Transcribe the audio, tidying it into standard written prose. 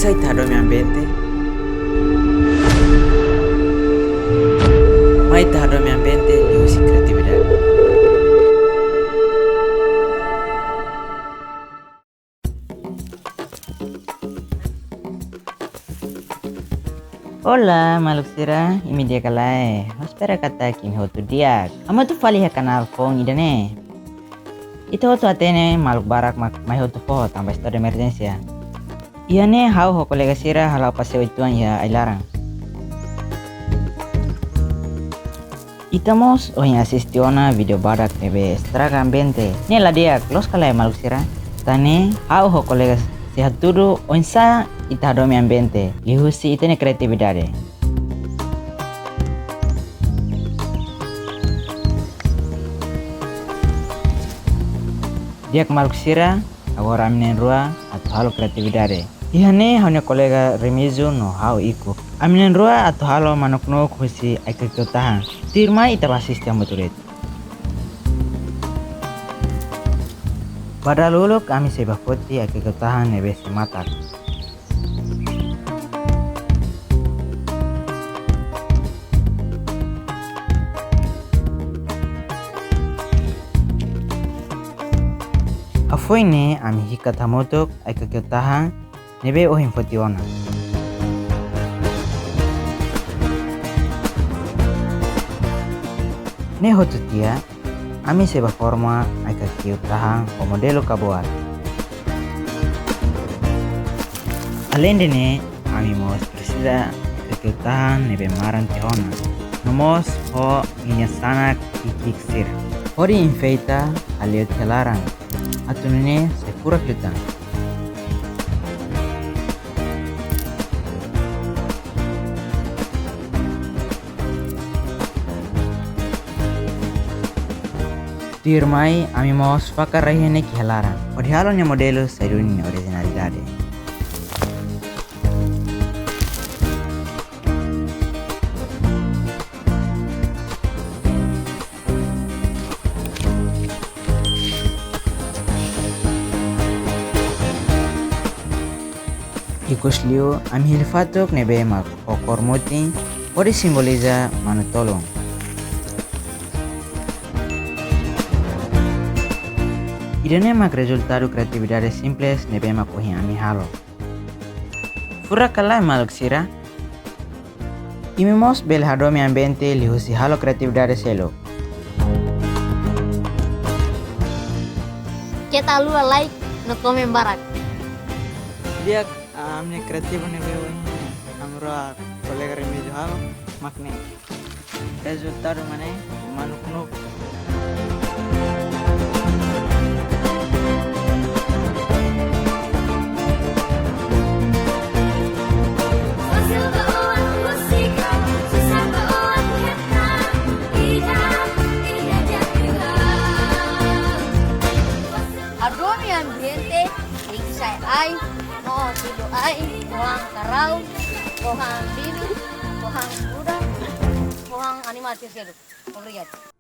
excited mi ambiente. Mai excited mi ambiente y usi creatividad. Hola, maluksira, imi dia kalai. Espera kata kini hotu dia. Ama tu fali ha kanal phone idane. Itu hotu atene maluk barak mai hotu po tambah story emergency ya. Iya ne hau ho kolega sira halau paseo ituan ya ailarang. Itamos o yang asistiona video barak nebe estraga ambiente. Ne la dia close kalai maluksira. Tane hau ho kolega sehat tudo onsa ita domi ambiente lihusi itene creatividade. Dia kemaluk sira agora aminen rua atau halo creatividade. Ihane hanya kolega Remizu no hau iku. Aminen rua atau halo manuk husi aikekutahan. Tirma ita basis tiang betulit. Pada lulu kami sebah putih aikekutahan nebe sematak. Foi ne ami hikat hamotok ay kakyotahan nebe o himfotiona. Ne hotutia ami seba forma ay kakyotahan o modelo kabuat. Alende ne ami mos presida kakyotahan nebe maran tihona. Nomos ho minyasanak ikiksir. Hori infeita aliot kelarang. Atunune se pura klutan. Tirmai ami mos fakar rahine kihalaran. Odihalonya modelo sairuni originalidade. Ikosliu ami hilfatok nebe mak okor muting ori simboliza manutolong. Idane mak resultado creatividade simples nebe mak ohi ami halo. Fura kalai maluk sira. Imimos bel hadomi ambiente lihusi halo creatividade selo. Kita lu like no komen barak. Dia amne kreatif ne bewo amra kolega Remizu halo makne resultado mane manuk Adomi ambiente, iksay ay, no silo ay, pohang karau, pohang biru, pohang muda, pohang animasi seru. Obrigado.